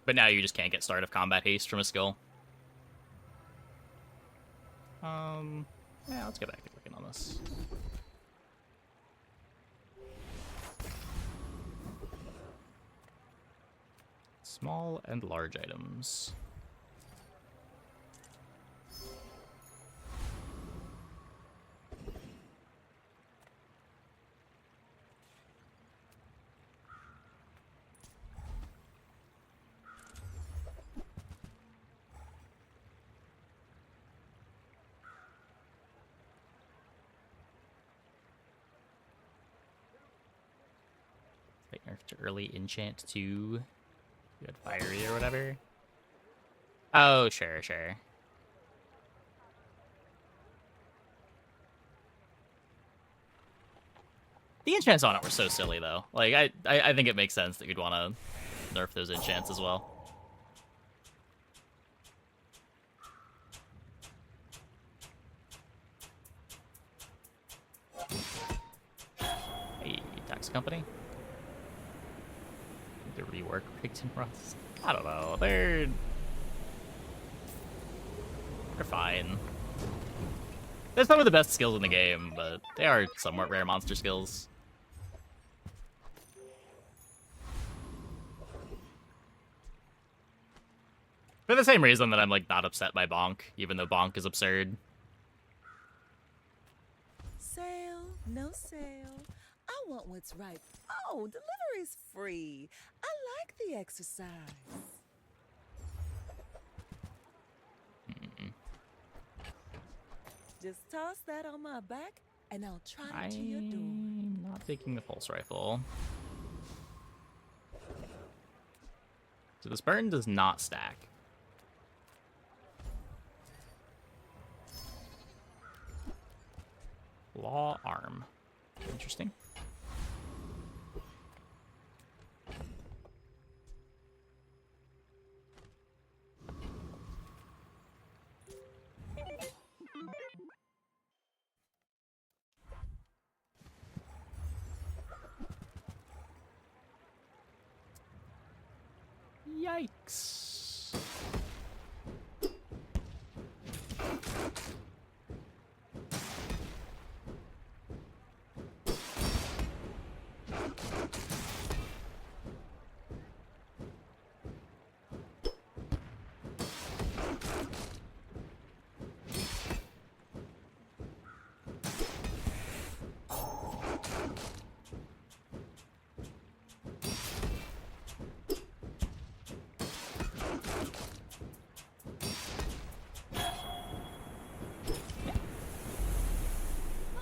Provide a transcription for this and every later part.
But now you just can't get start of combat haste from a skill. Yeah, let's get back to clicking on this. Small and large items. Like nerf to early enchant to good fiery or whatever. Oh, sure. The enchants on it were so silly though. Like I think it makes sense that you'd want to nerf those enchants as well. Hey, tax company. To rework Pigton Ross. I don't know. They're fine. They're some of the best skills in the game, but they are somewhat rare monster skills. For the same reason that I'm like not upset by Bonk, even though Bonk is absurd. Sale, no sale. I want what's right. Oh, delivery's free. I like the exercise. Just toss that on my back, and I'll trot it to your door. I'm not taking the pulse rifle. So this burn does not stack. Law arm. Interesting. Yikes.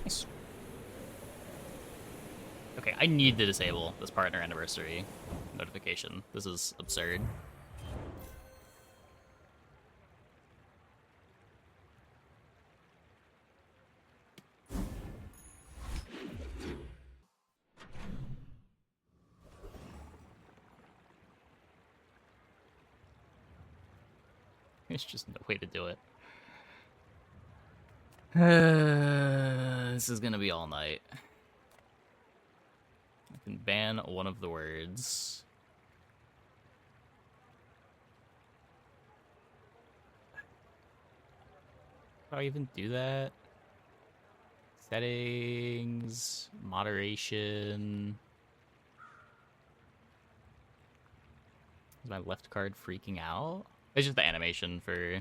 Nice. Okay, I need to disable this partner anniversary notification. This is absurd. There's just no way to do it. This is gonna be all night. I can ban one of the words. How do I even do that? Settings, moderation. Is my left card freaking out? It's just the animation for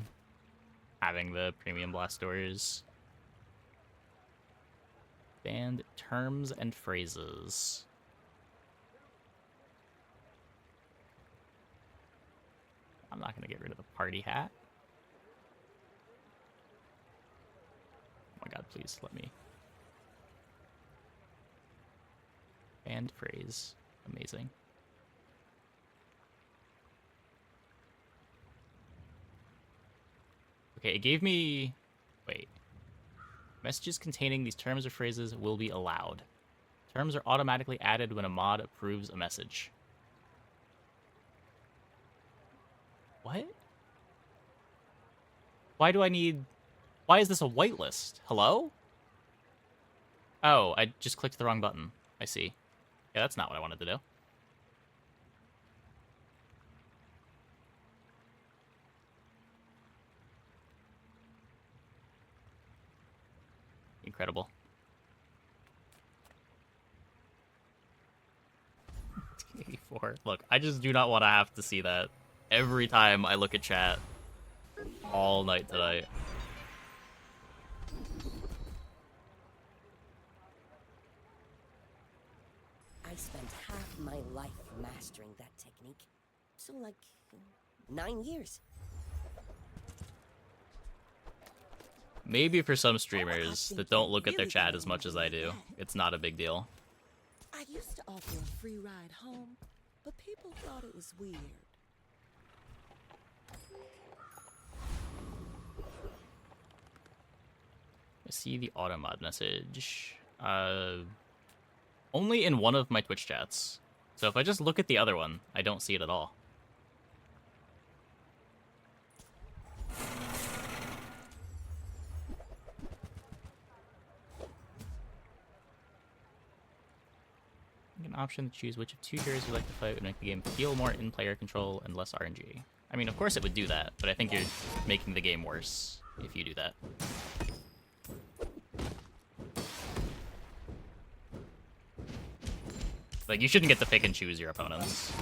having the premium blast doors. Banned terms and phrases. I'm not gonna get rid of the party hat. Oh my god, please let me. Banned phrase. Amazing. Okay, it gave me... Wait. Messages containing these terms or phrases will be allowed. Terms are automatically added when a mod approves a message. What? Why do I need... Why is this a whitelist? Hello? Oh, I just clicked the wrong button. I see. Yeah, that's not what I wanted to do. Incredible. 84. Look, I just do not want to have to see that every time I look at chat all night tonight. I spent half my life mastering that technique. So, like, 9 years. Maybe for some streamers that don't look at their chat as much as I do, it's not a big deal. I used to offer a free ride home, but people thought it was weird. I see the automod message. Only in one of my Twitch chats. So if I just look at the other one, I don't see it at all. An option to choose which of two heroes you like to fight would make the game feel more in-player control and less RNG. I mean, of course it would do that, but I think you're making the game worse if you do that. Like, you shouldn't get to pick and choose your opponents.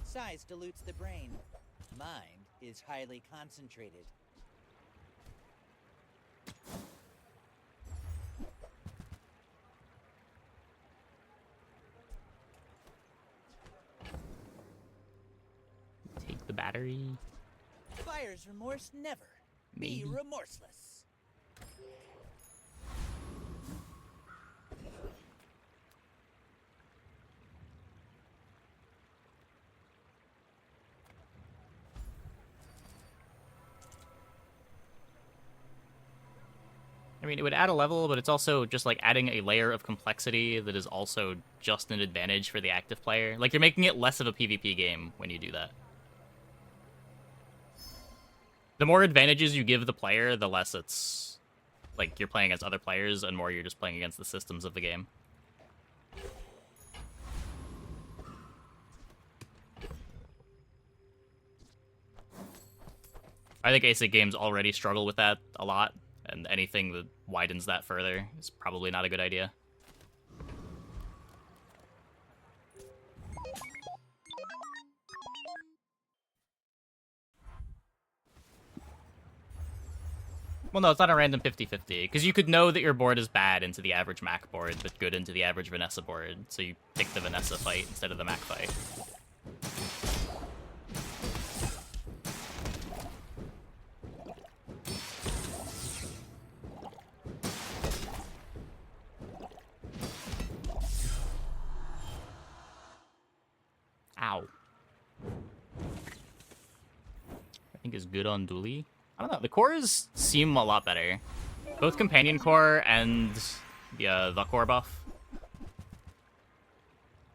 Size dilutes the brain. Mind is highly concentrated. Take the battery. Buyer's remorse never. Maybe. Be remorseless. I mean, it would add a level, but it's also just like adding a layer of complexity that is also just an advantage for the active player. Like, you're making it less of a PvP game when you do that. The more advantages you give the player, the less it's like you're playing against other players, and more you're just playing against the systems of the game. I think ASIC games already struggle with that a lot, and anything that widens that further is probably not a good idea. Well, no, it's not a random 50-50, because you could know that your board is bad into the average Mac board, but good into the average Vanessa board, so you pick the Vanessa fight instead of the Mac fight. Ow. I think is good on Dooley. I don't know. The cores seem a lot better. Both Companion Core and the Core buff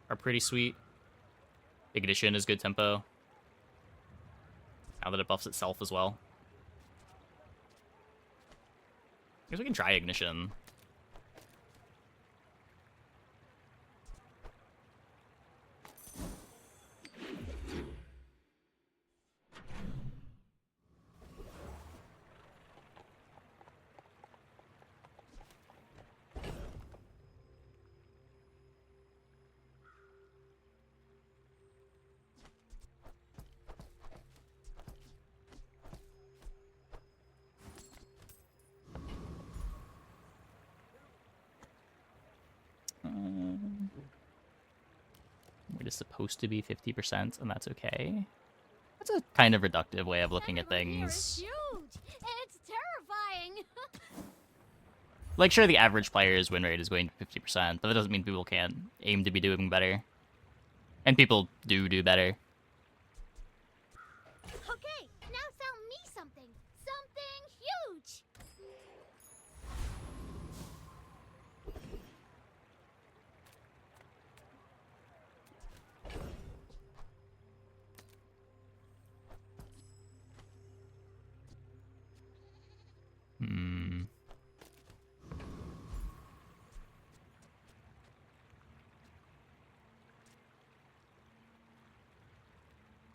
are pretty sweet. Ignition is good tempo. Now that it buffs itself as well. I guess we can try Ignition. It is supposed to be 50%, and that's okay. That's a kind of reductive way of looking at things. Huge. It's terrifying. Like, sure, the average player's win rate is going to 50%, but that doesn't mean people can't aim to be doing better. And people do better.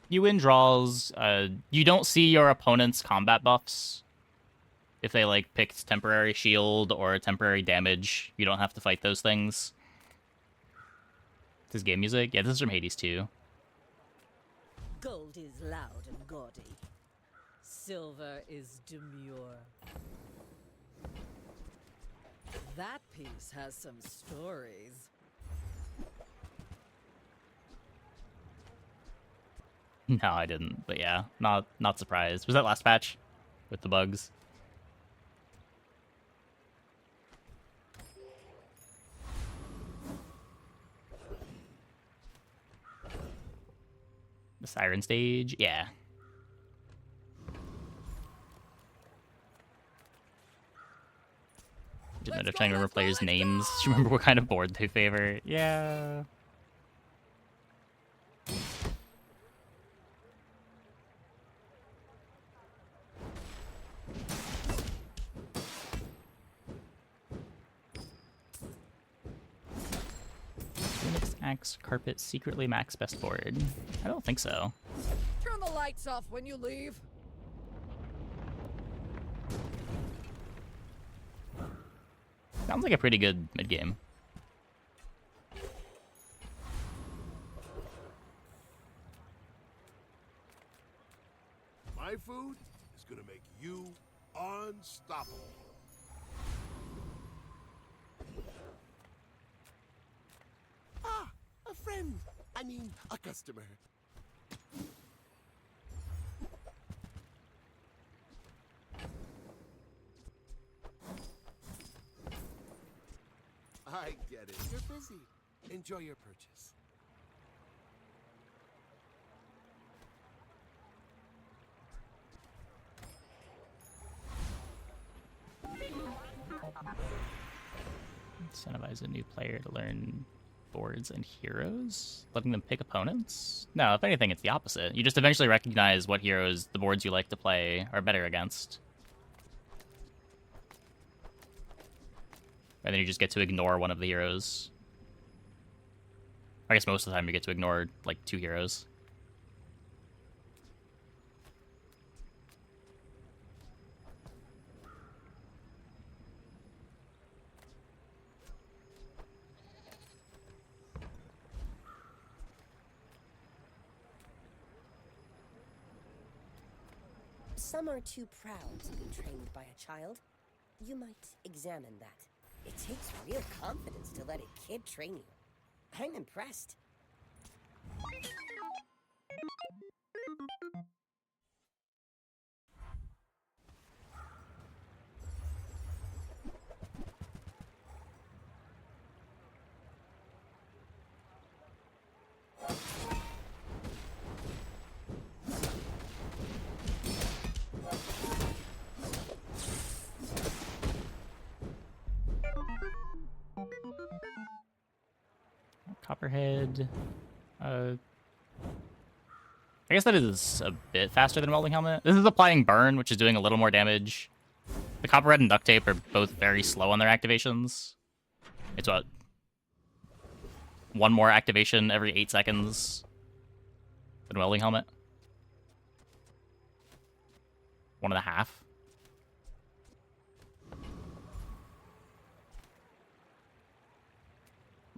You win draws. You don't see your opponent's combat buffs. If they, like, picked temporary shield or temporary damage, you don't have to fight those things. This is game music? Yeah, this is from Hades 2. Gold is loud and gaudy. Silver is demure. That piece has some stories. No, I didn't. But yeah, not surprised. Was that last patch with the bugs? The Siren stage? Yeah. Didn't end up trying to remember players' names. Do you remember what kind of board they favor? Yeah. Phoenix Axe Carpet secretly max best board. I don't think so. Turn the lights off when you leave. Sounds like a pretty good mid game. My food is gonna make you unstoppable. Ah, a friend. I mean, a customer. I get it. You're busy. Enjoy your purchase. Incentivize a new player to learn boards and heroes? Letting them pick opponents? No, if anything, it's the opposite. You just eventually recognize what heroes the boards you like to play are better against. And then you just get to ignore one of the heroes. I guess most of the time you get to ignore, like, 2 heroes. Some are too proud to be trained by a child. You might examine that. It takes real confidence to let a kid train you. I'm impressed. Copperhead. I guess that is a bit faster than Welding Helmet. This is applying Burn, which is doing a little more damage. The Copperhead and Duct Tape are both very slow on their activations. It's what? 1 more activation every 8 seconds than Welding Helmet? 1.5.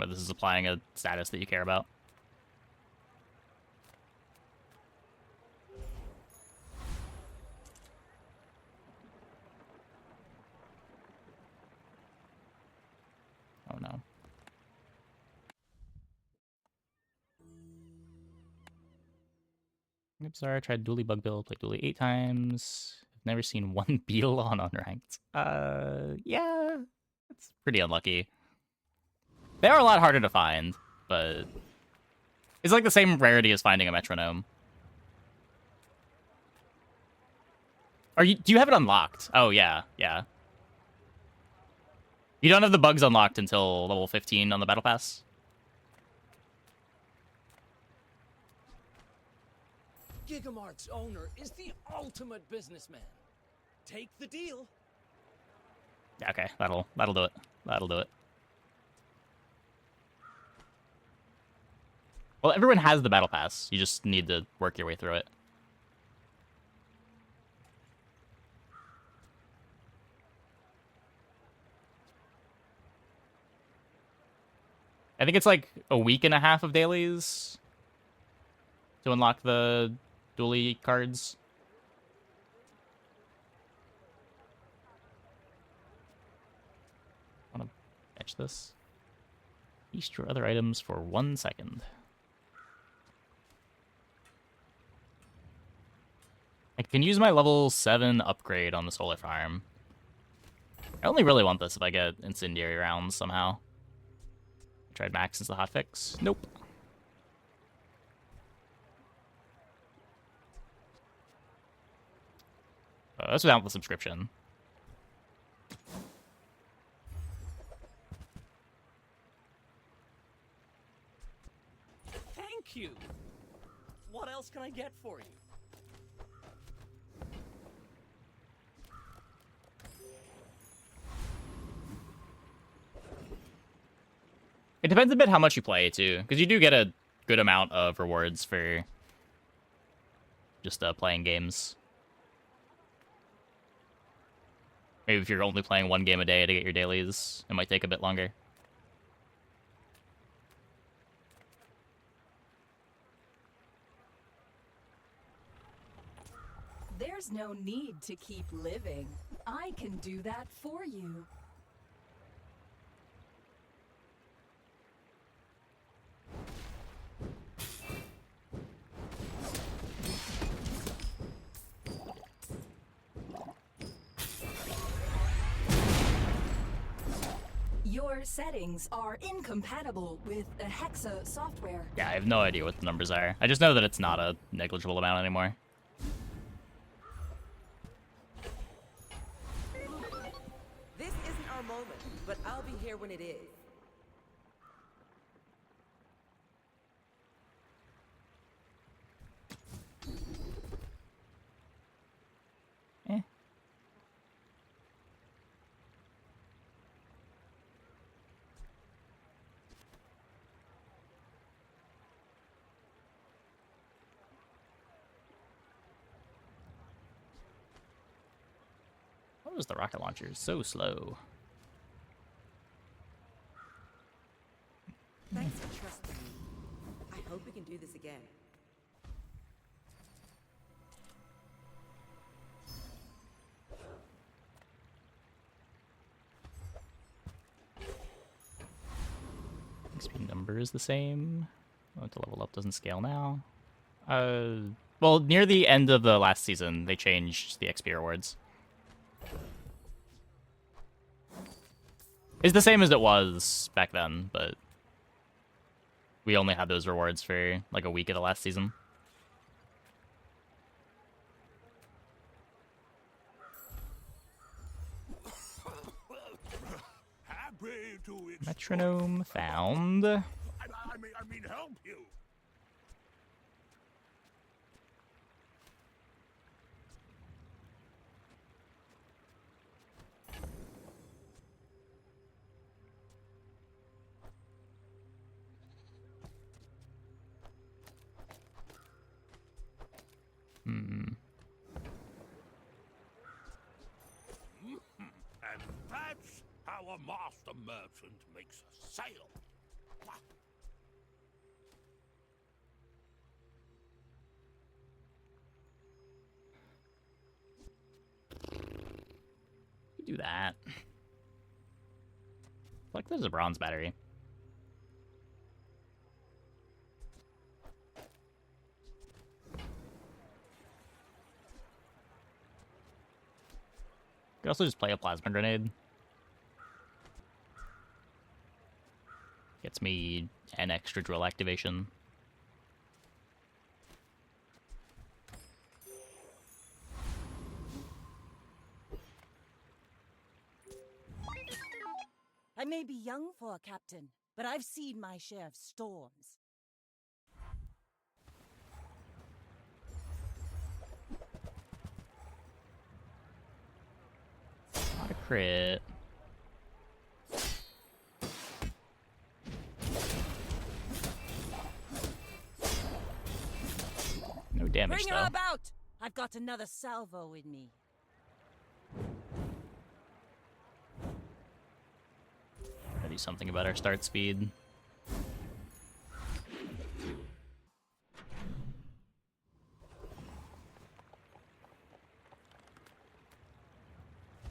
But this is applying a status that you care about. Oh no. Oops, sorry, I tried dually bug build, played dually 8 times. I've never seen 1 beetle on unranked. Yeah, it's pretty unlucky. They are a lot harder to find, but it's like the same rarity as finding a metronome. Do you have it unlocked? Oh, yeah, yeah. You don't have the bugs unlocked until level 15 on the Battle Pass? Gigamart's owner is the ultimate businessman. Take the deal. Okay, that'll do it. That'll do it. Well, everyone has the battle pass. You just need to work your way through it. I think it's like a week and a half of dailies to unlock the dually cards. I want to fetch this. Feast your other items for 1 second. I can use my level 7 upgrade on the solar farm. I only really want this if I get incendiary rounds somehow. Tried max as the hotfix. Nope. That's without the subscription. Thank you. What else can I get for you? It depends a bit how much you play, too. Because you do get a good amount of rewards for just playing games. Maybe if you're only playing 1 game a day to get your dailies, it might take a bit longer. There's no need to keep living. I can do that for you. Your settings are incompatible with the Hexa software. Yeah, I have no idea what the numbers are. I just know that it's not a negligible amount anymore. This isn't our moment, but I'll be here when it is. Eh. What was the rocket launcher so slow? Thanks for trusting me. I hope we can do this again. XP number is the same. Oh, to level up doesn't scale now. Well, near the end of the last season, they changed the XP rewards. It's the same as it was back then, but we only had those rewards for like a week of the last season. Happy to Metronome found. I mean, help you. Hmm. And that's how a master merchant makes a sale. You do that. Like there's a bronze battery. You could also just play a plasma grenade. Gets me an extra drill activation. I may be young for a captain, but I've seen my share of storms. Not a crit. out! I've got another salvo in me. Gotta do something about our start speed.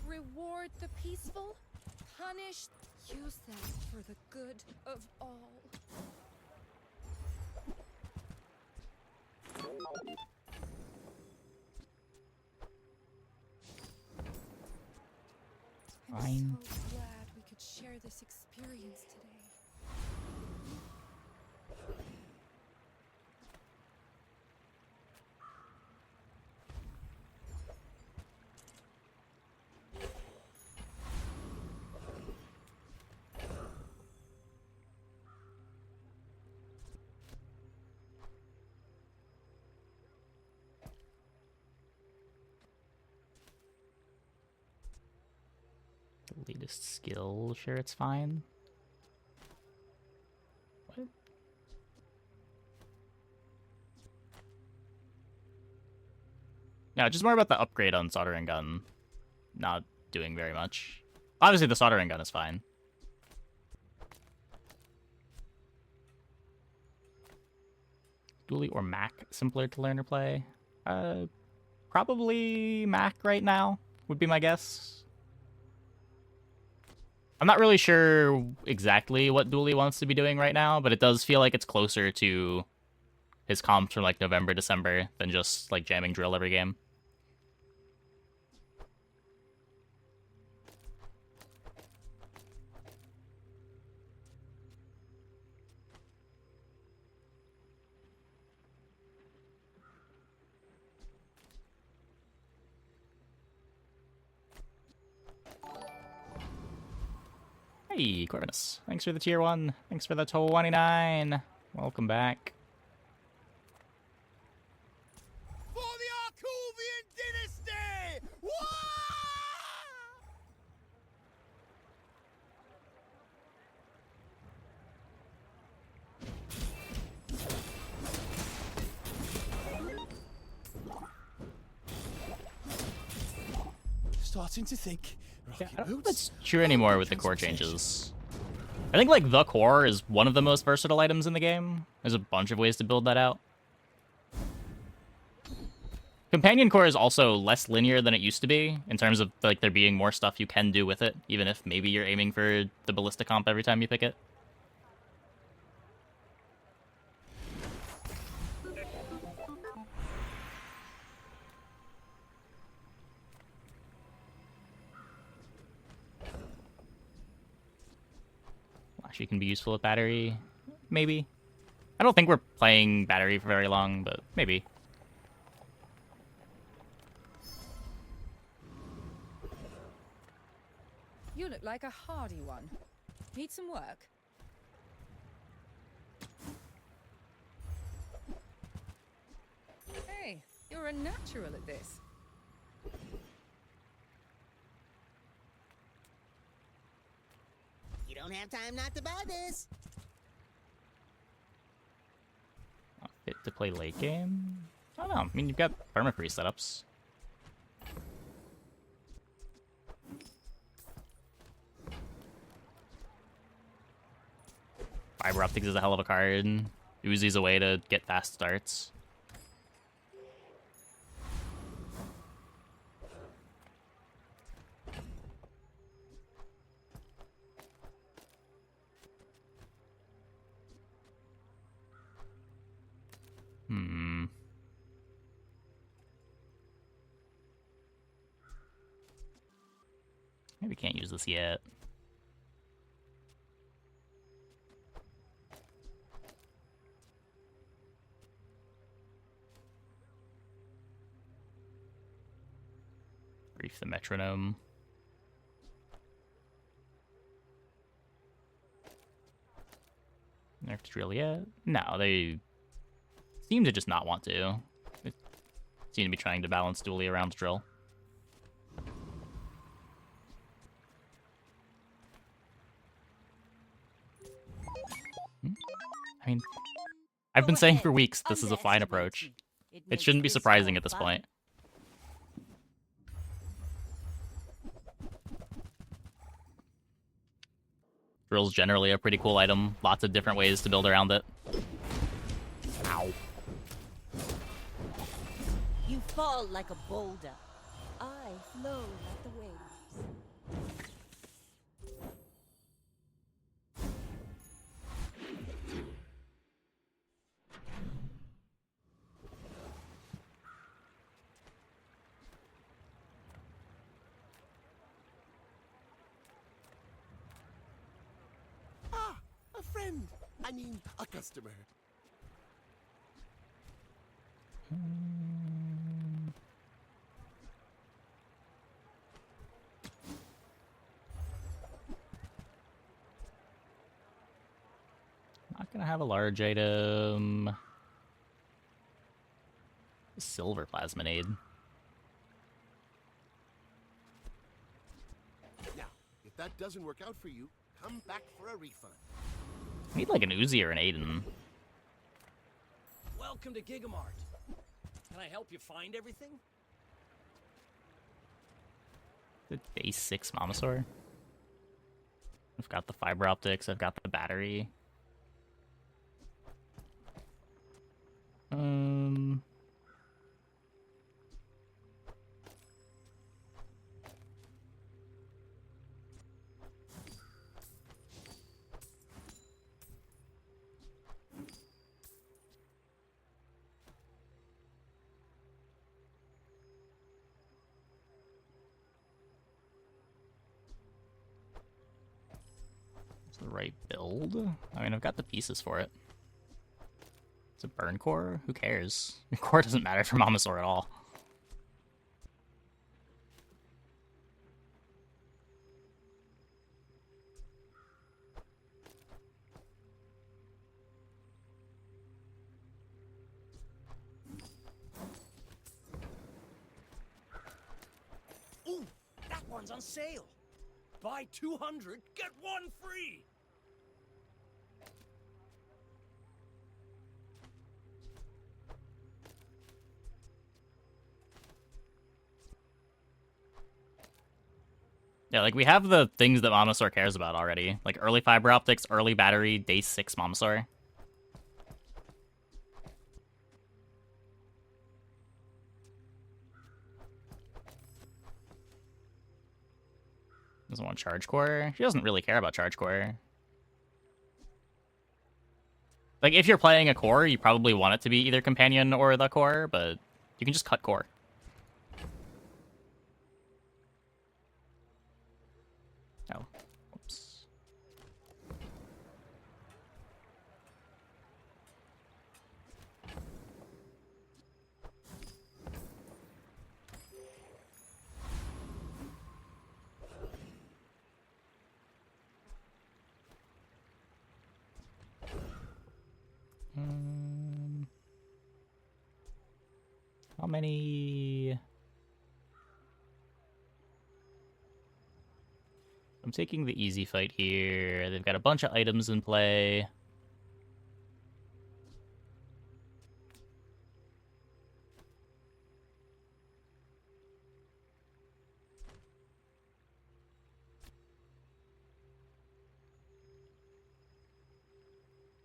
Reward the peaceful, punish, use them for the good of all. I'm Fine. so glad we could share this experience today. The latest skill, sure, it's fine. What? No, just more about the upgrade on soldering gun. Not doing very much. Obviously, the soldering gun is fine. Dually or Mac simpler to learn or play? Probably Mac right now would be my guess. I'm not really sure exactly what Dually wants to be doing right now, but it does feel like it's closer to his comps from like November, December than just like jamming drill every game. Hey, Corvinus. Thanks for the tier 1. Thanks for the 29. Welcome back. For the Arcovian dynasty! Wah! Starting to think. Yeah, I don't know if that's true anymore with the core changes. I think, like, the core is one of the most versatile items in the game. There's a bunch of ways to build that out. Companion core is also less linear than it used to be, in terms of, like, there being more stuff you can do with it, even if maybe you're aiming for the ballista comp every time you pick it. She can be useful with battery, maybe. I don't think we're playing battery for very long, but maybe. You look like a hardy one. Need some work? Hey, you're a natural at this. You don't have time not to buy this. Not fit to play late game? I don't know. I mean, you've got permafreeze setups. Fiber Optics is a hell of a card. Uzi's a way to get fast starts. Maybe can't use this yet. Brief the metronome. Nerf to drill yet? No, they seem to just not want to. They seem to be trying to balance dually around drill. I mean, I've been saying for weeks this is a fine approach. It It shouldn't be surprising at this point. Drill's generally a pretty cool item. Lots of different ways to build around it. Ow. You fall like a boulder. I flow like the waves. Ah, a friend. I mean, a customer. Not gonna have a large item. Silver plasminade. Now, if that doesn't work out for you, come back for a refund. I need like an Uzi or an Aiden. Welcome to Gigamart. Can I help you find everything? The day 6 Mamasaur. I've got the fiber optics, I've got the battery. It's the right build. I mean, I've got the pieces for it. It's a burn core? Who cares? Your core doesn't matter for Mamasaur at all. Ooh, that one's on sale. Buy 200, get one free. Yeah, like we have the things that Mamasaur cares about already. Like early fiber optics, early battery, day 6 Mamasaur. Doesn't want charge core. She doesn't really care about charge core. Like if you're playing a core, you probably want it to be either companion or the core, but you can just cut core. Oh, whoops. How many? I'm taking the easy fight here. They've got a bunch of items in play.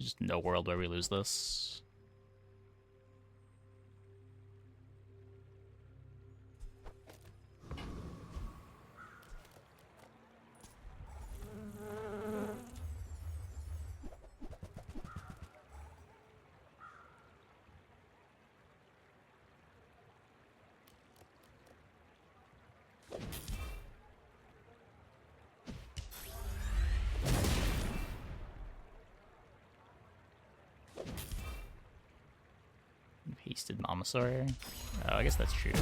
Just no world where we lose this. Pasted Mamasaur. Oh, I guess that's true.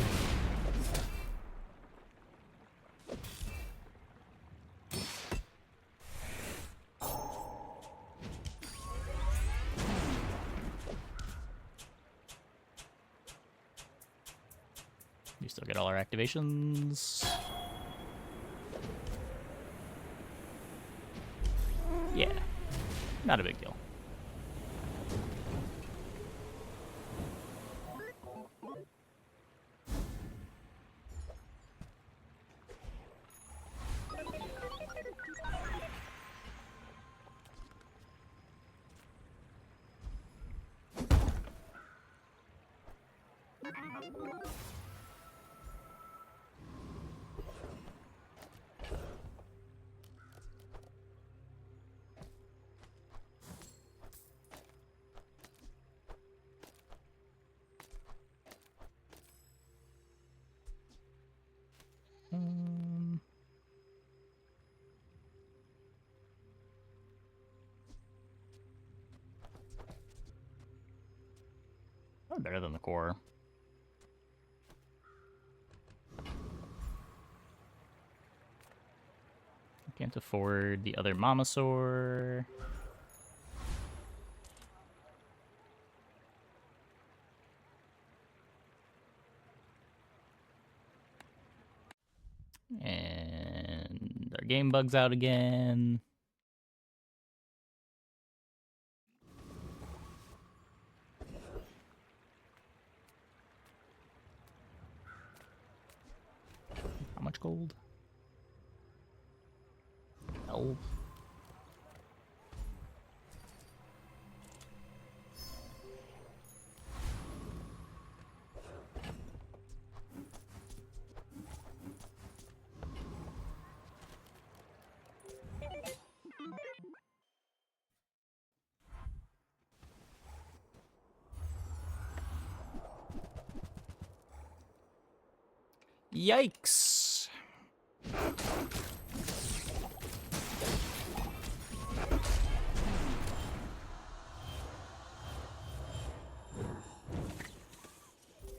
We still get all our activations. Yeah, not a big deal. Probably better than the core. Can't afford the other Mamasaur. And our game bug's out again. How much gold? 12. Yikes.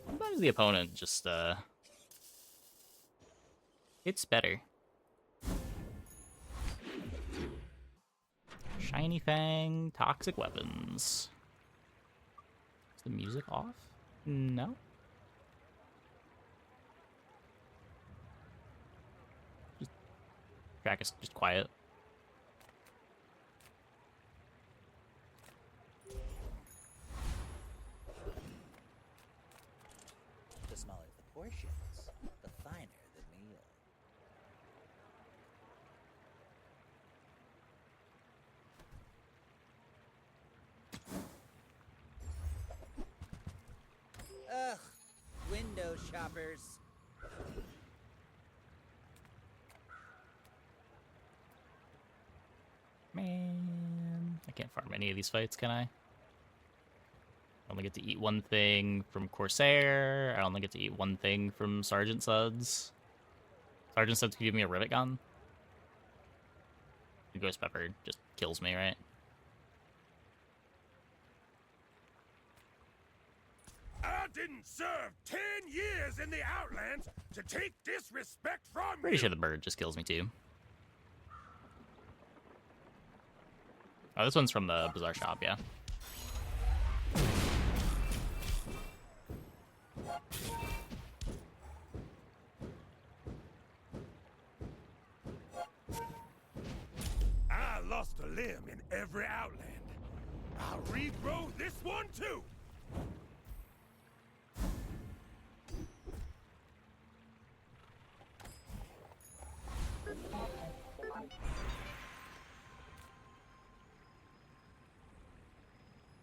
Sometimes the opponent just, it's better. Shiny Fang, Toxic Weapons. Is the music off? No. Track is just quiet. The smaller the portions, the finer the meal. Ugh, window shoppers. Man, I can't farm any of these fights, can I? I only get to eat one thing from Corsair. I only get to eat one thing from Sergeant Suds. Sergeant Suds can give me a rivet gun. The Ghost Pepper just kills me, right? I didn't serve 10 years in the Outlands to take disrespect from Pretty you. sure the bird just kills me too. Oh, this one's from the Bazaar shop, yeah. I lost a limb in every Outland. I'll regrow this one too.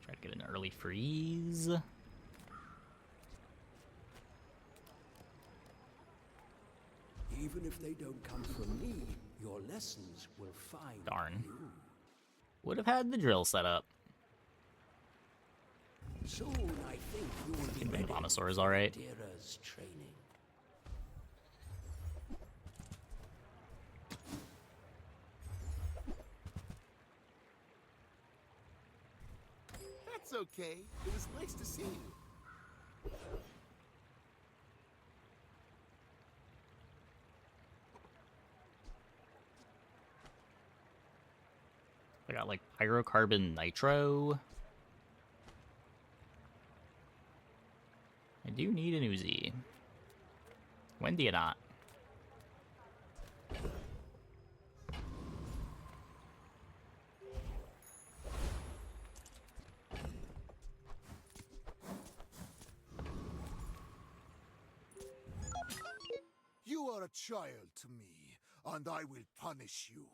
Try to get an early freeze. Even if they don't come from me, your lessons will find Darn. you. Would have had the drill set up. Soon I think you will be Even ready the Mamasaur is alright. for Dira's training. That's okay. It was nice to see you. I got like Pyrocarbon Nitro. I do need an Uzi. When do you not? You are a child to me, and I will punish you.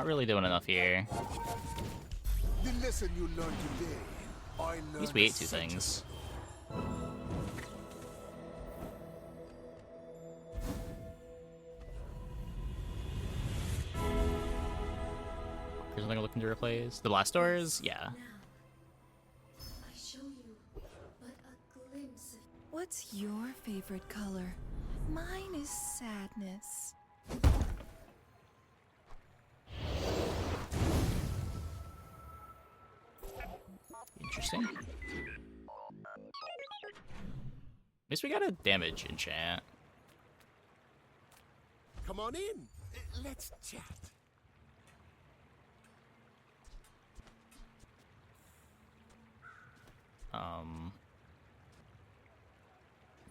not really doing enough here. The lesson you learned today, I learned At least we ate 2 things. There's something I'm looking to replace. The blast doors? Yeah. I show you but a glimpse of... What's your favorite color? Mine is sadness. Interesting. At least we got a damage enchant. Come on in. Let's chat.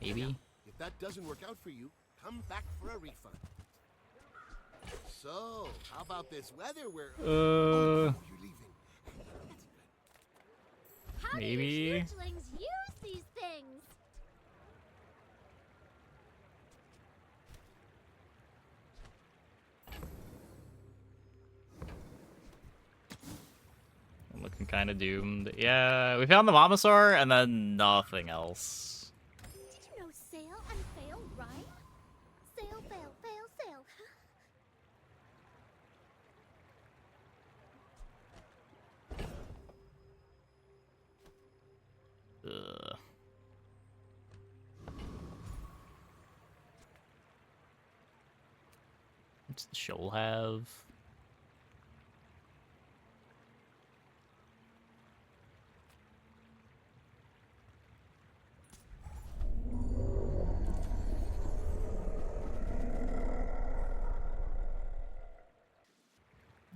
Maybe? If that doesn't work out for you, come back for a refund. So, how about this weather where... Oh, you're leaving. How do Maybe. you hugelings use these things? I'm looking kind of doomed. Yeah, we found the Mamasaur and then nothing else. Did you know sail and fail rhyme? Sail, fail, fail, sail. Ugh. What's the shoal have?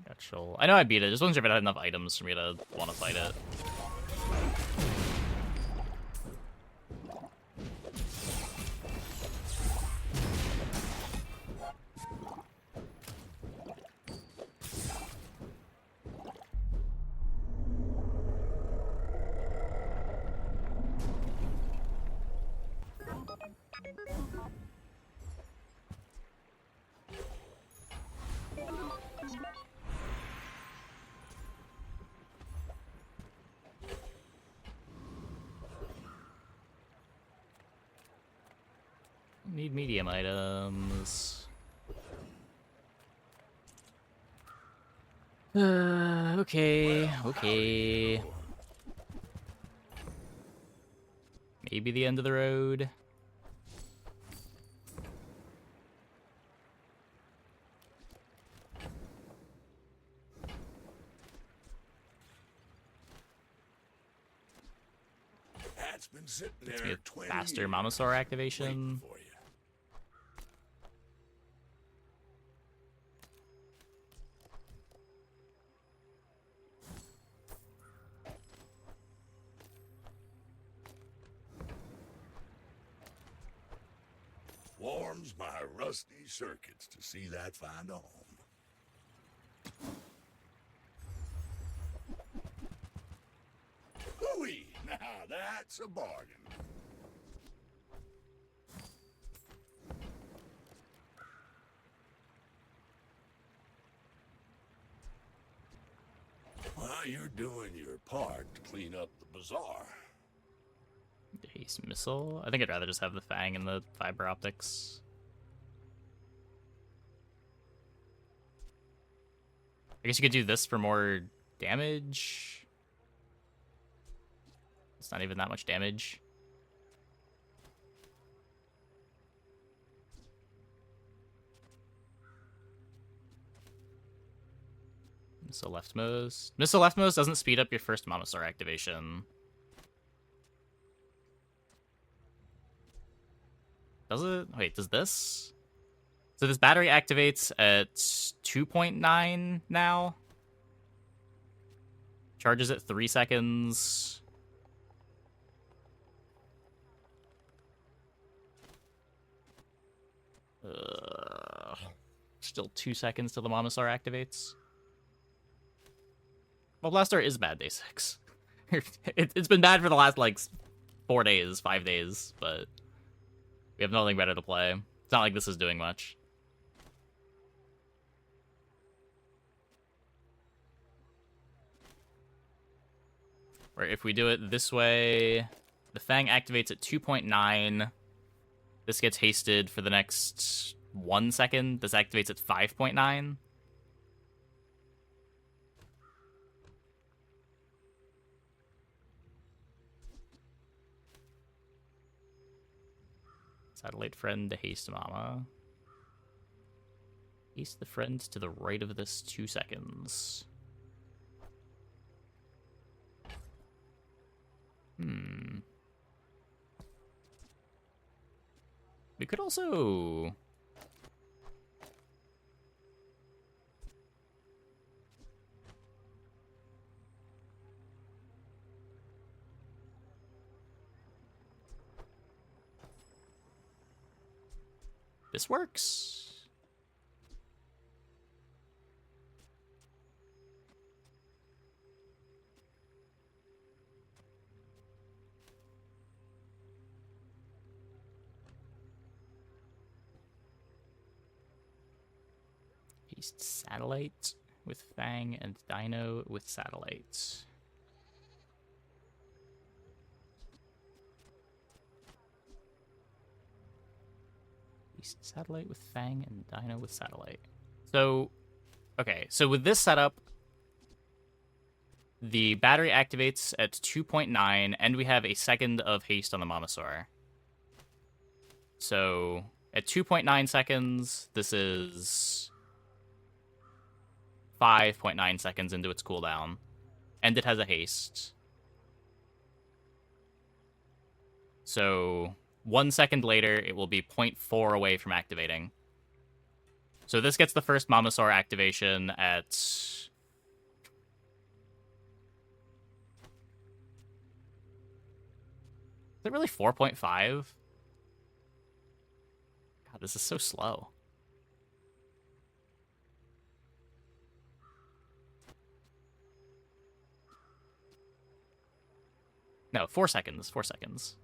Got shoal. I know I beat it. Just wasn't sure if it had enough items for me to want to fight it. Need medium items. Okay. Maybe the end of the road. That's been sitting Gets there me a 20 faster years. Mamasaur activation. Waiting for you. Warms my rusty circuits to see that find a home. Hooey! Now that's a bargain. Well, you're doing your part to clean up the bazaar. Haste missile. I think I'd rather just have the Fang and the fiber optics. I guess you could do this for more damage. It's not even that much damage. Missile leftmost. Missile leftmost doesn't speed up your first Mamasaur activation. Does it? Wait, does this? So this battery activates at 2.9 now. Charges at 3 seconds. Still 2 seconds till the Mamasaur activates. Well, Blaster is bad day 6. It's been bad for the last, like, 4 days, 5 days, but we have nothing better to play. It's not like this is doing much. Where if we do it this way, the Fang activates at 2.9. This gets hasted for the next 1 second. This activates at 5.9. Satellite friend to haste Mama. Haste the friend to the right of this 2 seconds. We could also... This works. Paste satellite with Fang and Dino with satellite. Paste satellite with Fang and Dino with satellite. So, okay, so with this setup, the battery activates at 2.9, and we have a second of haste on the Mamasaur. So, at 2.9 seconds, this is 5.9 seconds into its cooldown, and it has a haste. So 1 second later, it will be 0.4 away from activating. So this gets the first Mamasaur activation at... Is it really 4.5? God, this is so slow. No, 4 seconds. 4 seconds.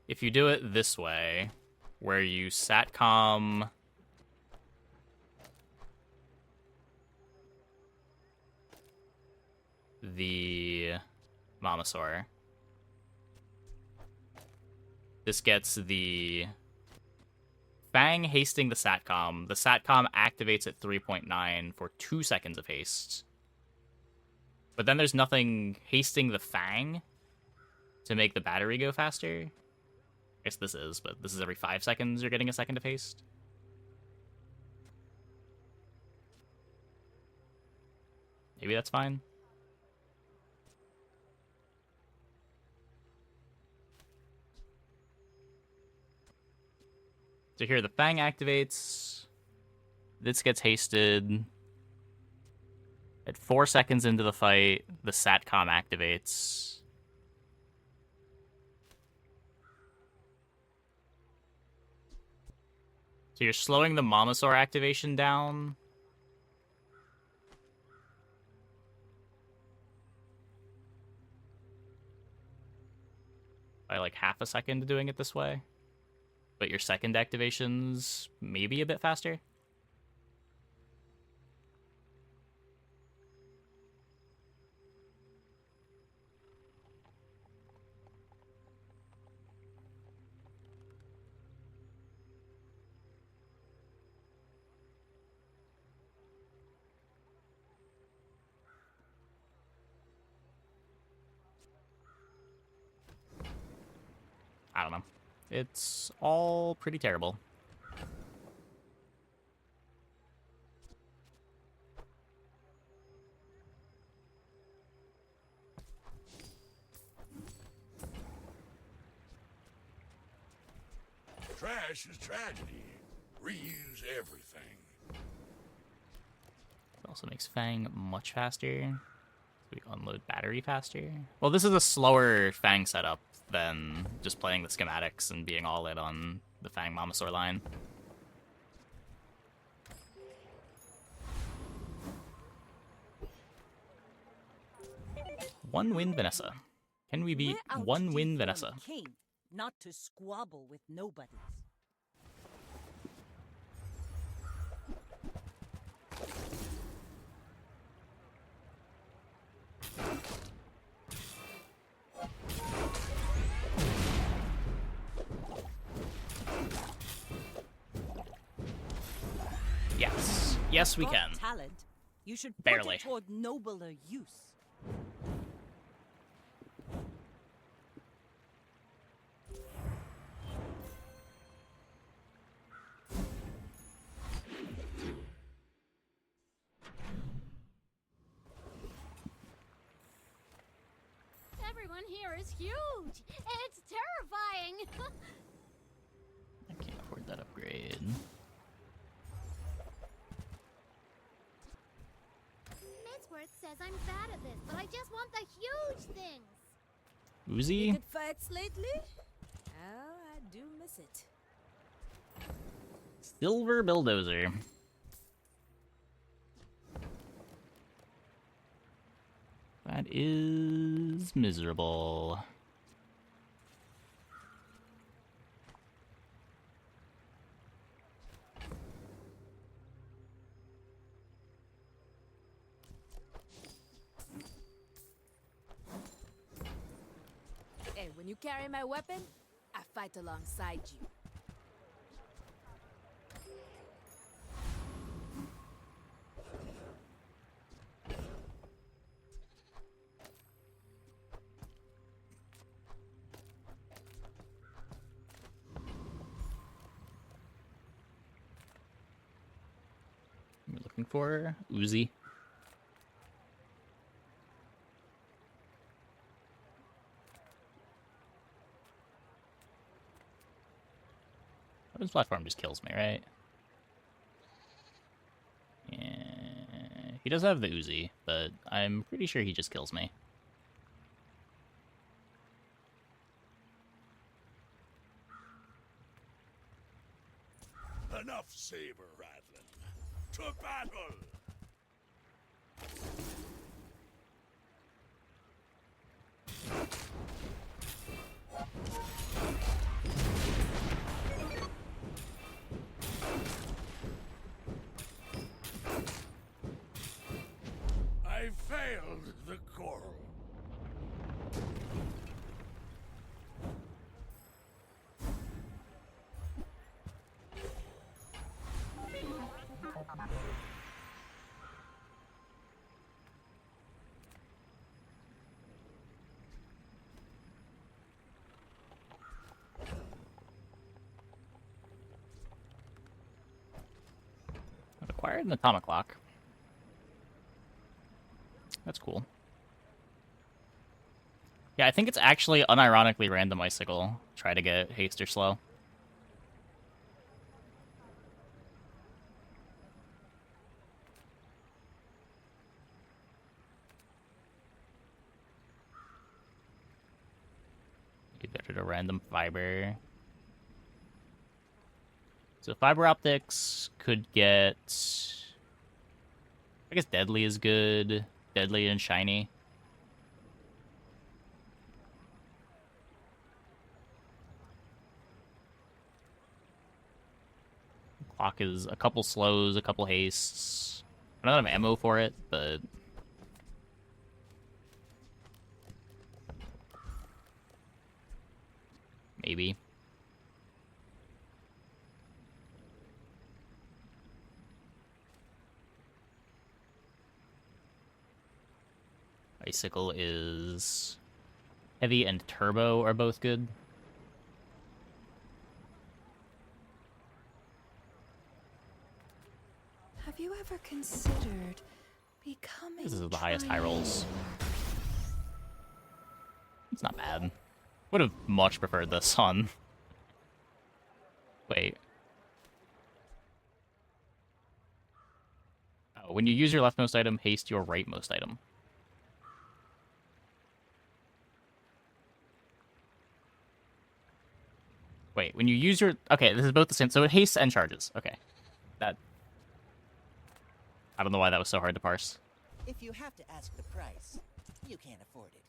If you do it this way, where you satcom the Mamasaur, this gets the Fang hasting the satcom. The satcom activates at 3.9 for 2 seconds of haste. But then there's nothing hasting the Fang to make the battery go faster. I guess this is, but this is every 5 seconds you're getting a second of haste. Maybe that's fine. So here the Fang activates. This gets hasted. At 4 seconds into the fight, the Satcom activates. So you're slowing the Mamasaur activation down. By like half a second doing it this way. But your second activation's maybe a bit faster. I don't know. It's all pretty terrible. Trash is tragedy. Reuse everything. It also makes Fang much faster. We unload battery faster. Well, this is a slower Fang setup than just playing the schematics and being all in on the Fang Mamasaur line. One win Vanessa. Can we beat We're out one to win dethrone Vanessa? the king, not to squabble with nobodies. Yes. Yes, we Got can. talent. You should put Barely. it toward nobler use. Everyone here is huge. It's terrifying. I can't afford that upgrade. Midsworth says I'm bad at this, but I just want the huge things. Uzi? Good fights lately? Oh, I do miss it. Silver Bulldozer. That is miserable. Hey, when you carry my weapon, I fight alongside you. We're looking for Uzi. This platform just kills me, right? Yeah, he does have the Uzi, but I'm pretty sure he just kills me. Enough saber rattling. To battle! I failed the coral. I've acquired an atomic clock. That's cool. Yeah, I think it's actually unironically random icicle. Try to get haste or slow. Either a random fiber. So fiber optics could get... I guess deadly is good. Deadly and shiny. Clock is a couple slows, a couple hastes. I don't have ammo for it, but... maybe. Icicle is... heavy and turbo are both good. Have you ever considered becoming? This is the highest high rolls. It's not bad. Would have much preferred this on... wait. Oh, when you use your leftmost item, haste your rightmost item. Wait, when you use your... okay, this is both the same. So it hastes and charges. Okay. That... I don't know why that was so hard to parse. If you have to ask the price, you can't afford it.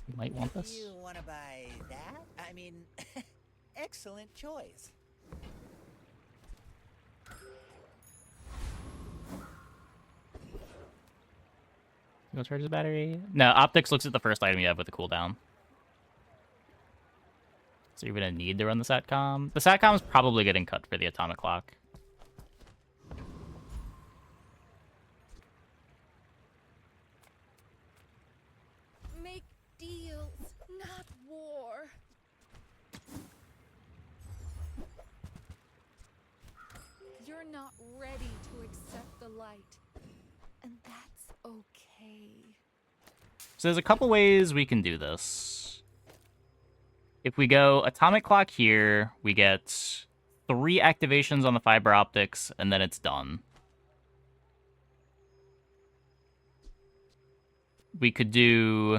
You might want this. You want to buy that? I mean, excellent choice. Go charge the battery. No, optics looks at the first item you have with the cooldown. So you're gonna need to run the satcom. The satcom's probably getting cut for the atomic clock. Make deals, not war. You're not ready to accept the light. And that's okay. So there's a couple ways we can do this. If we go atomic clock here, we get 3 activations on the fiber optics, and then it's done. We could do...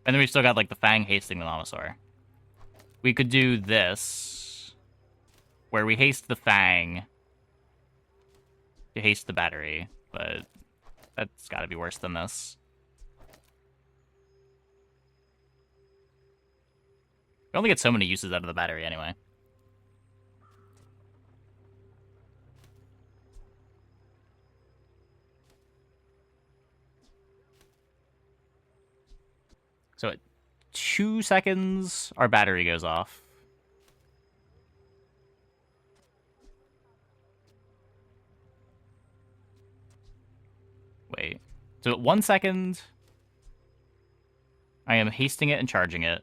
And then we still got, like, the Fang hasting the Mamasaur. We could do this, where we haste the Fang to haste the battery, but that's gotta be worse than this. We only get so many uses out of the battery anyway. So at 2 seconds, our battery goes off. Wait. So at 1 second, I am hasting it and charging it.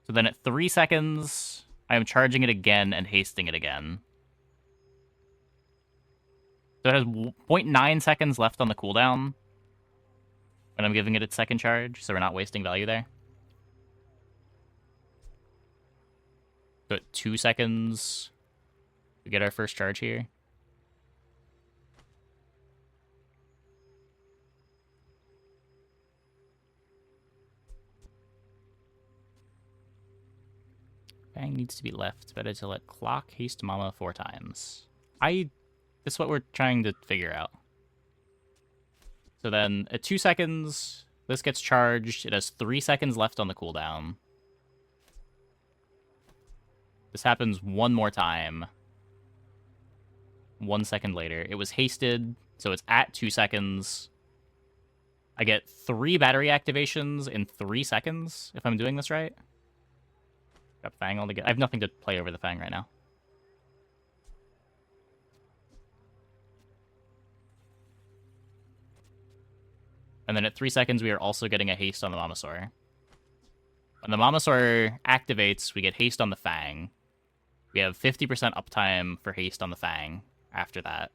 So then at 3 seconds, I am charging it again and hasting it again. So it has 0.9 seconds left on the cooldown when I'm giving it its second charge, so we're not wasting value there. So at 2 seconds, we get our first charge here. Fang needs to be left. Better to let clock haste Mama 4 times. This is what we're trying to figure out. So then, at 2 seconds, this gets charged. It has 3 seconds left on the cooldown. This happens one more time. 1 second later. It was hasted, so it's at 2 seconds. I get 3 battery activations in 3 seconds, if I'm doing this right. Got Fang altogether. I have nothing to play over the Fang right now. And then at 3 seconds, we are also getting a haste on the Mamasaur. When the Mamasaur activates, we get haste on the Fang. We have 50% uptime for haste on the Fang after that.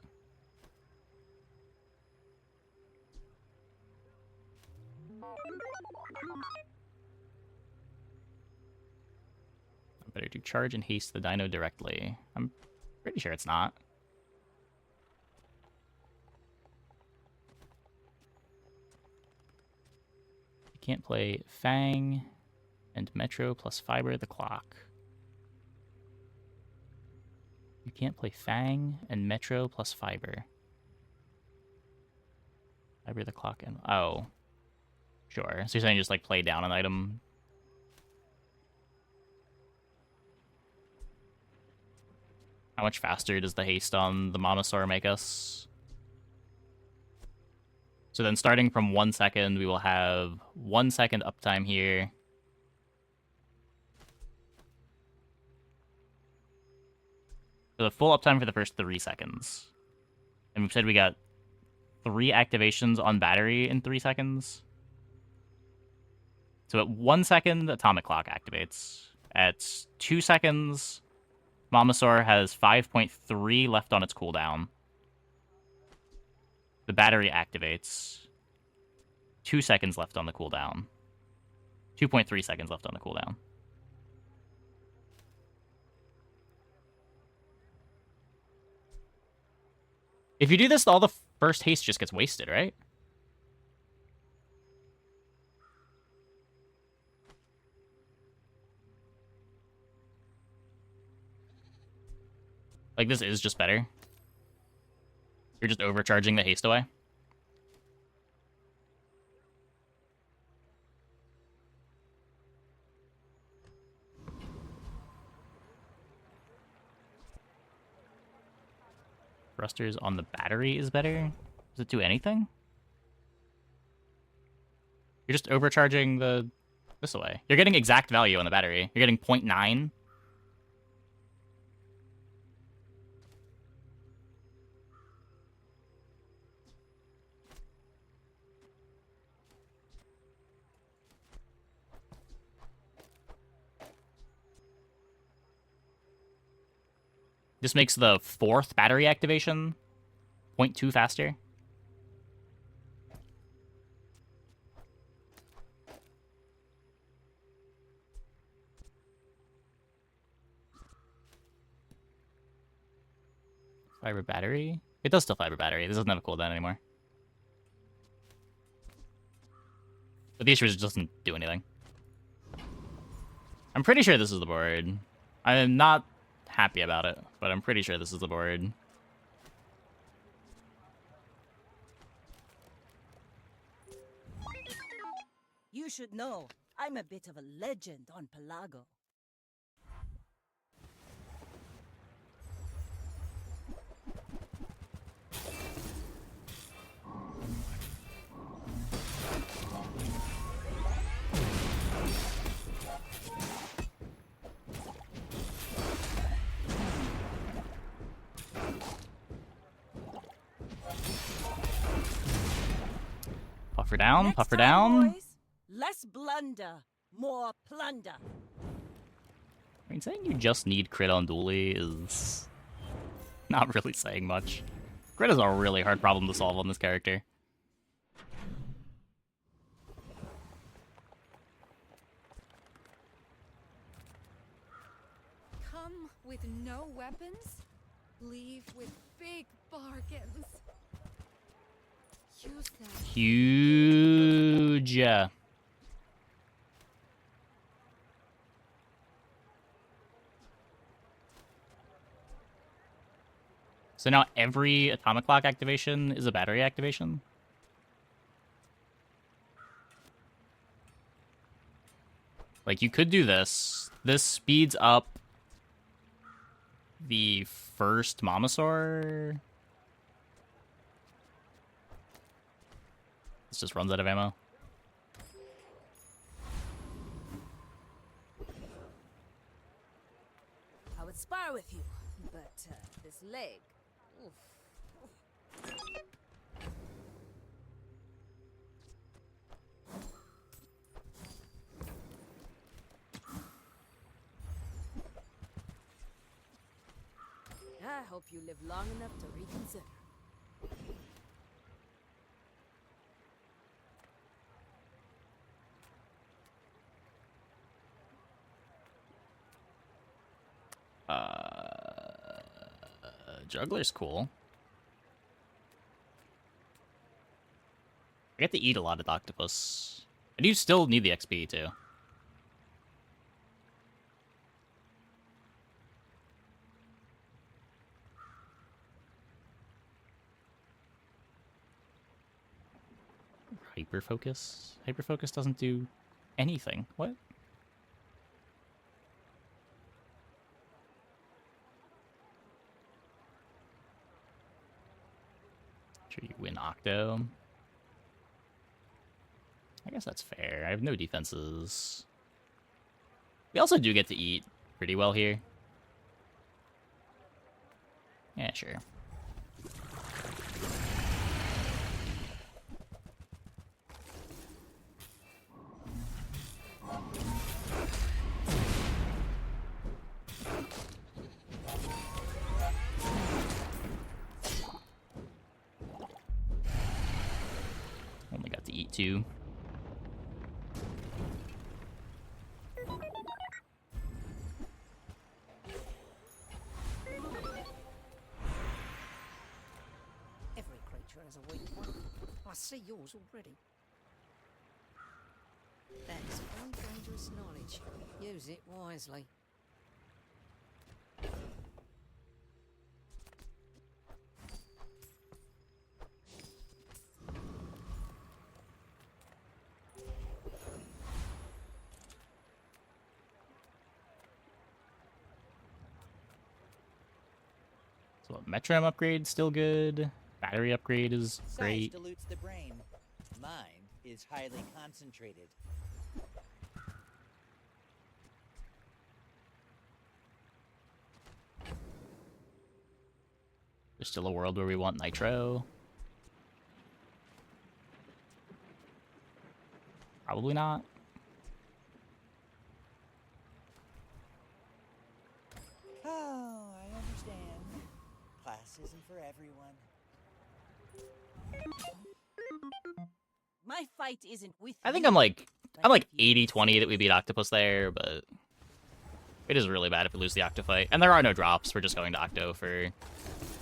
Better to charge and haste the Dino directly. I'm pretty sure it's not. You can't play Fang and Metro plus Fiber the Clock. You can't play Fang and Metro plus Fiber. Fiber the Clock and... Oh. Sure. So you're saying just, like, play down an item? How much faster does the haste on the Mamasaur make us? So then starting from 1 second, we will have 1 second uptime here. So the full uptime for the first 3 seconds. And we said we got 3 activations on battery in 3 seconds. So at 1 second, Atomic Clock activates. At 2 seconds... Mamasaur has 5.3 left on its cooldown. The battery activates. 2 seconds left on the cooldown. 2.3 seconds left on the cooldown. If you do this, all the first haste just gets wasted, right? Like, this is just better. You're just overcharging the haste away. Thrusters on the battery is better? Does it do anything? You're just overcharging this away. You're getting exact value on the battery. You're getting 0.9. This makes the 4th battery activation 0.2 faster. Fiber battery? It does still fiber battery. This doesn't have a cooldown anymore. But the issue is it doesn't do anything. I'm pretty sure this is the board. I am not happy about it, but I'm pretty sure this is the board. You should know, I'm a bit of a legend on Pelago. Puff her down, Next puff her time, down. boys, less blunder, more plunder. I mean, saying you just need crit on dually is not really saying much. Crit is a really hard problem to solve on this character. Come with no weapons, leave with big bargains. Use that. Huge. So now every atomic clock activation is a battery activation? Like, you could do this. This speeds up the first Mamasaur. This just runs out of ammo. I would spar with you, but this leg. Oof. I hope you live long enough to reconsider. Juggler's cool. I get to eat a lot of octopus. I do still need the XP too. Hyperfocus? Hyperfocus doesn't do anything. What? Sure, you win Octo. I guess that's fair. I have no defenses. We also do get to eat pretty well here. Yeah, sure. Only got to eat 2. Every creature has a weak point. I see yours already. That is very dangerous knowledge. Use it wisely. So Metronome upgrade still good. Battery upgrade is Size great. dilutes the brain. Mind is highly concentrated. There's still a world where we want nitro. Probably not. Oh, I understand. Class isn't for everyone. My fight isn't with I think you, I'm like but with you. 80-20 that we beat Octopus there, but it is really bad if we lose the Octo fight. And there are no drops. We're just going to Octo for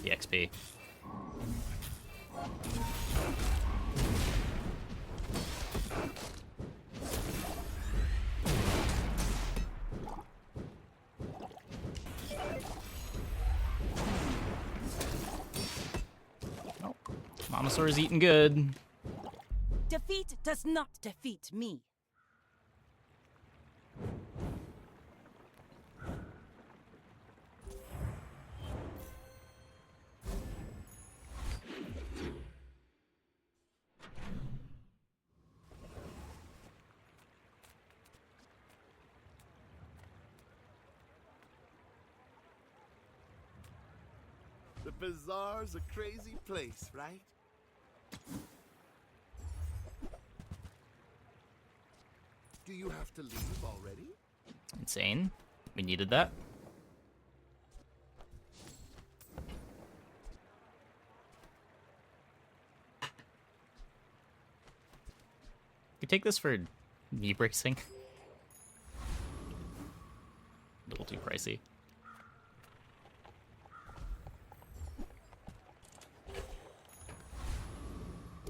the XP. Oh, Mamasaur is eating good. Defeat does not defeat me. The Bazaar's a crazy place, right? Do you have to leave already? Insane. We needed that. You take this for knee bracing. A little too pricey.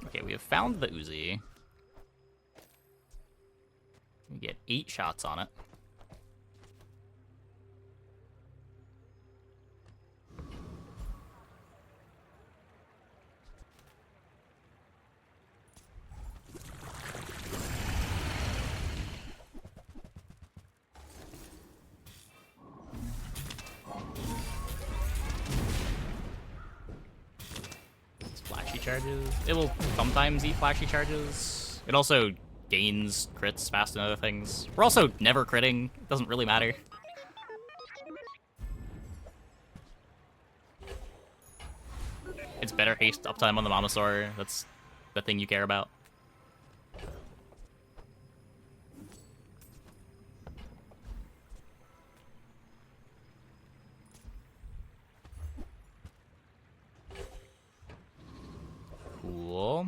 Okay, we have found the Uzi. We get 8 shots on it. Flashy charges. It will sometimes eat flashy charges. It also gains crits fast and other things. We're also never critting. It doesn't really matter. It's better haste uptime on the Mamasaur. That's the thing you care about. Cool.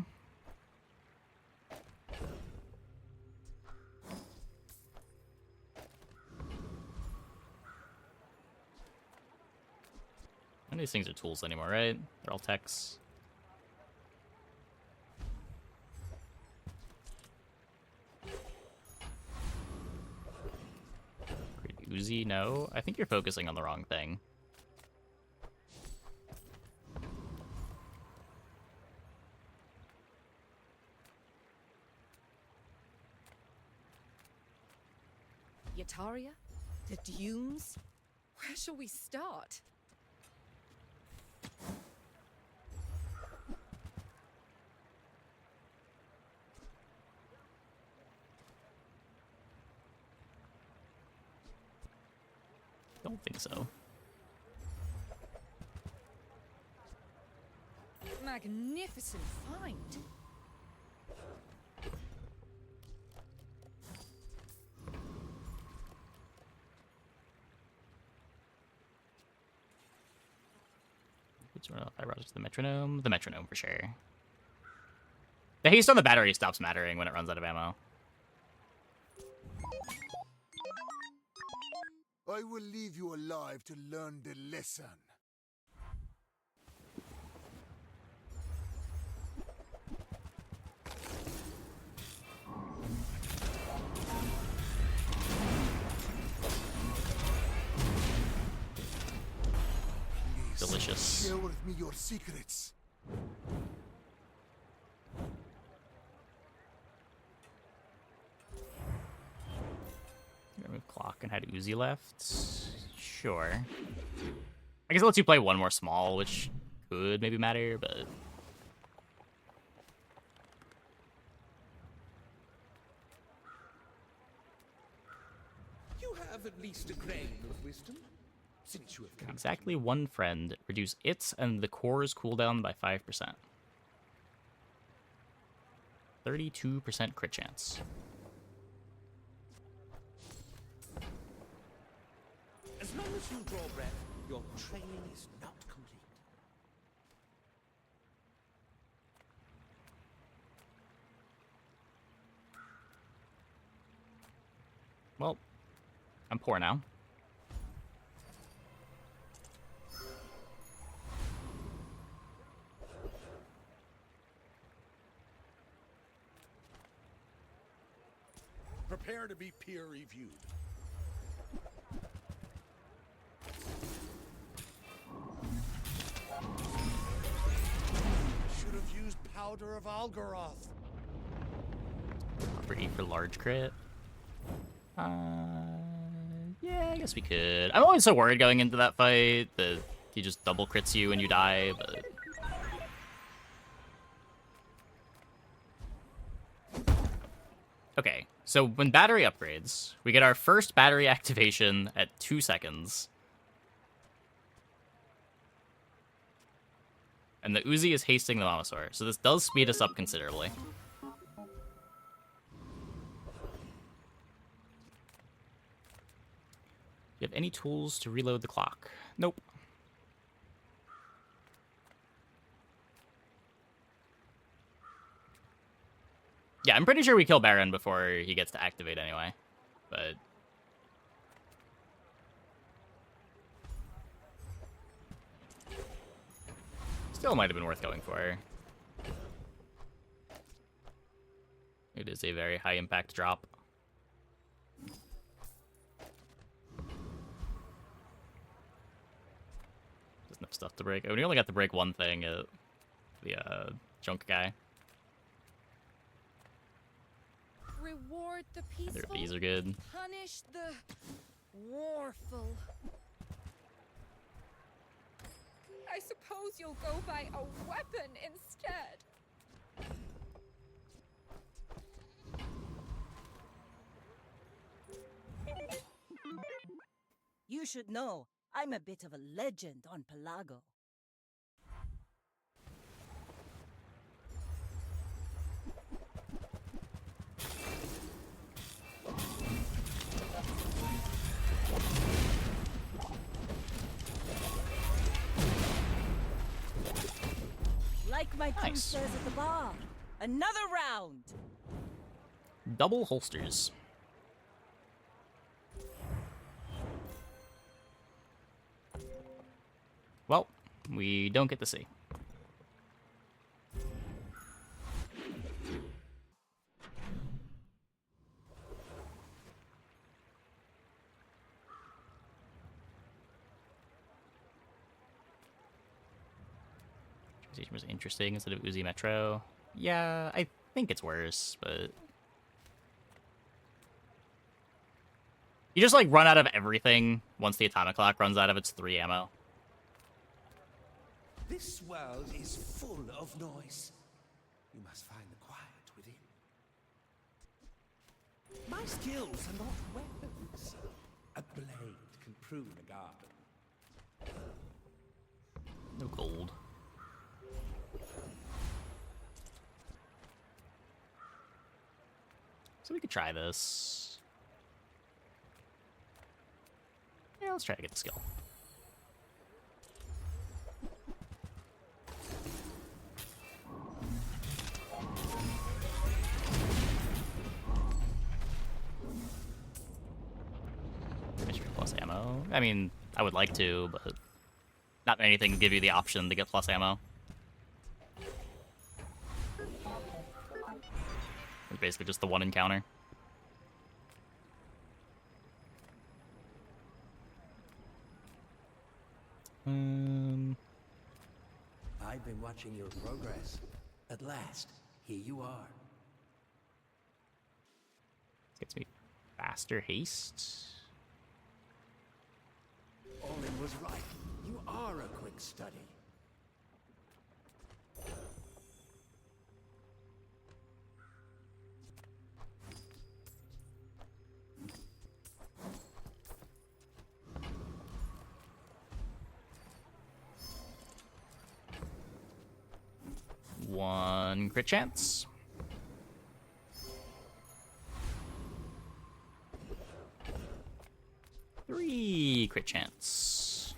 None of these things are tools anymore, right? They're all techs. Great Uzi, no. I think you're focusing on the wrong thing. Yataria? The dunes? Where shall we start? Don't think so. Magnificent find. I brought it to the metronome. The metronome for sure. The haste on the battery stops mattering when it runs out of ammo. I will leave you alive to learn the lesson. Delicious. Share with me your secrets. Remove clock and had Uzi left. Sure. I guess it lets you play one more small, which could maybe matter, but deserve at least a grain of wisdom, since you have come. Exactly one friend. Reduce its and the core's cooldown by 5%. 32% crit chance. As long as you draw breath, your training is not complete. Well, I'm poor now. Prepare to be peer-reviewed. Should have used powder of Algaroth. For E for large crit. Yeah, I guess we could. I'm always so worried going into that fight that he just double crits you and you die, but... Okay, so when battery upgrades, we get our first battery activation at 2 seconds. And the Uzi is hasting the Mamasaur, so this does speed us up considerably. Do you have any tools to reload the clock? Nope. Yeah, I'm pretty sure we kill Baron before he gets to activate anyway, but... Still might have been worth going for. It is a very high impact drop. Doesn't have stuff to break. Oh, we only got to break one thing at the junk guy. Reward the peaceful. Their bees are good. Punish the warful. I suppose you'll go by a weapon instead. You should know, I'm a bit of a legend on Pelago. Like my team Nice. says at the bar, another round. Double holsters. Well, we don't get to see. Transition was interesting instead of Uzi Metro. Yeah, I think it's worse, but... You just, like, run out of everything once the atomic clock runs out of its 3 ammo. This world is full of noise. You must find the quiet within. My skills are not weapons. A blade can prune a garden. No gold. So we could try this. Yeah, let's try to get the skill. Mystery plus ammo. I mean, I would like to, but not anything can give you the option to get plus ammo. It's basically just the one encounter. I've been watching your progress. At last, here you are. Gets me faster haste. Olin was right. You are a quick study. 1 crit chance. Three crit chance.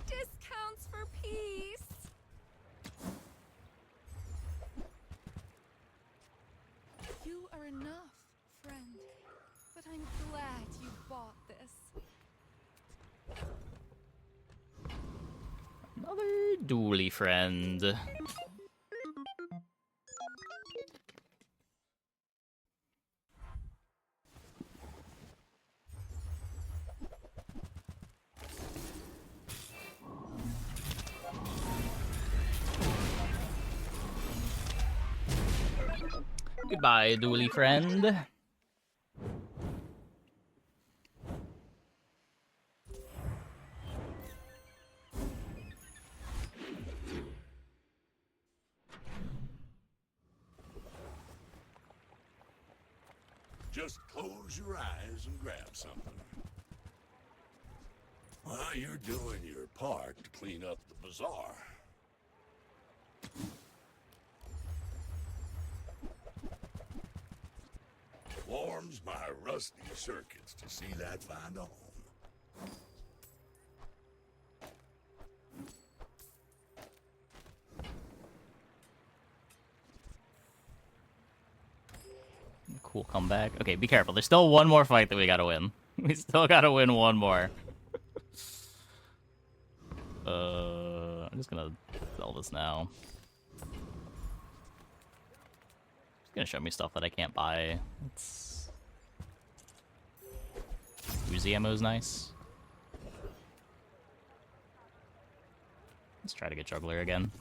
Discounts for peace. You are enough, friend. But I'm glad you bought this. Another dually friend. Goodbye, dually friend. Just close your eyes and grab something. Well, you're doing your part to clean up the bazaar. Warms my rusty circuits to see that find a home. Cool comeback. Okay, be careful. There's still one more fight that we gotta win. We still gotta win one more. I'm just gonna sell this now. It's gonna show me stuff that I can't buy. It's... Uzi ammo's nice. Let's try to get Juggler again.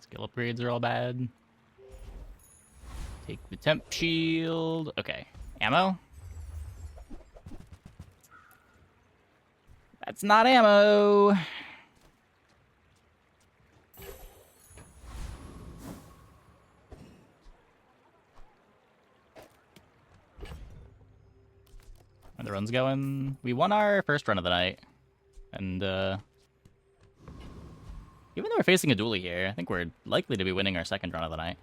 Skill upgrades are all bad. Take the temp shield. Okay. Ammo? That's not ammo. Where the run's going? We won our first run of the night. And, even though we're facing a dually here, I think we're likely to be winning our second run of the night.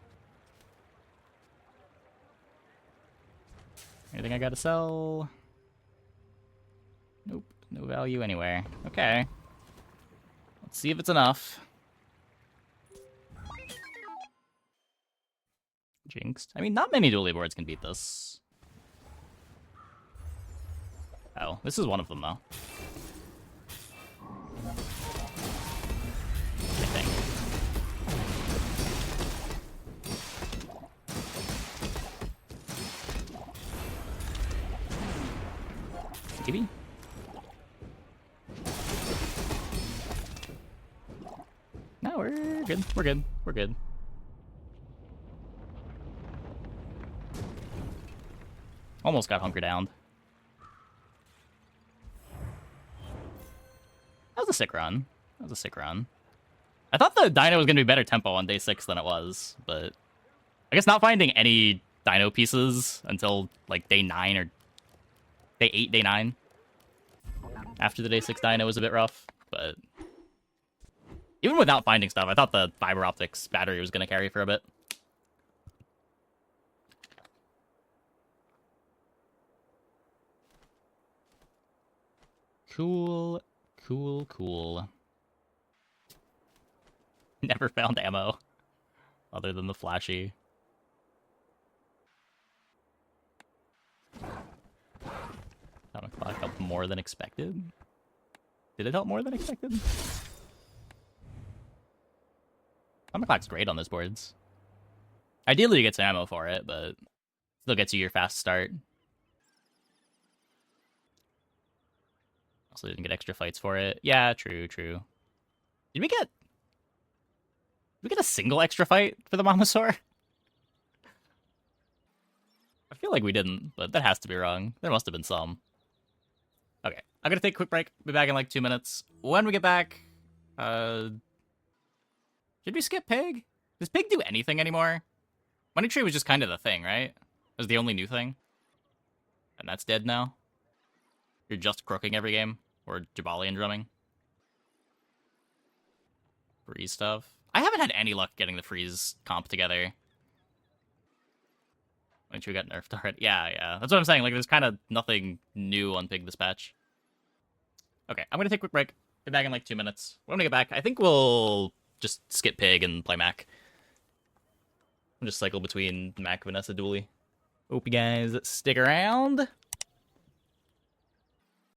Anything I gotta sell? Nope. No value anywhere. Okay. Let's see if it's enough. Jinxed. I mean, not many dually boards can beat this. Oh, this is one of them, though. I think. Maybe? No, we're good. We're good. We're good. Almost got hunker down. That was a sick run. That was a sick run. I thought the Dino was going to be better tempo on day 6 than it was, but I guess not finding any Dino pieces until like day 9 or day 8, day 9 after the day 6 Dino was a bit rough, but even without finding stuff, I thought the fiber optics battery was going to carry for a bit. Cool, cool, cool. Never found ammo other than the flashy. Atomic clock helped more than expected. Did it help more than expected? Atomic clock's great on those boards. Ideally, you get some ammo for it, but still gets you your fast start. Also didn't get extra fights for it. Yeah, true. Did we get a single extra fight for the Mamasaur? I feel like we didn't, but that has to be wrong. There must have been some. Okay, I'm gonna take a quick break. Be back in like 2 minutes. When we get back, should we skip Pig? Does Pig do anything anymore? Money Tree was just kind of the thing, right? It was the only new thing. And that's dead now. You're just crooking every game. Or Jabalian drumming. Freeze stuff. I haven't had any luck getting the freeze comp together. Money Tree got nerfed already. Yeah. That's what I'm saying. Like, there's kind of nothing new on Pig this patch. Okay, I'm gonna take a quick break. Be back in like 2 minutes. When we get back, I think we'll just skip Pig and play Mac. And just cycle between Mac, Vanessa, Dooley. Hope you guys stick around.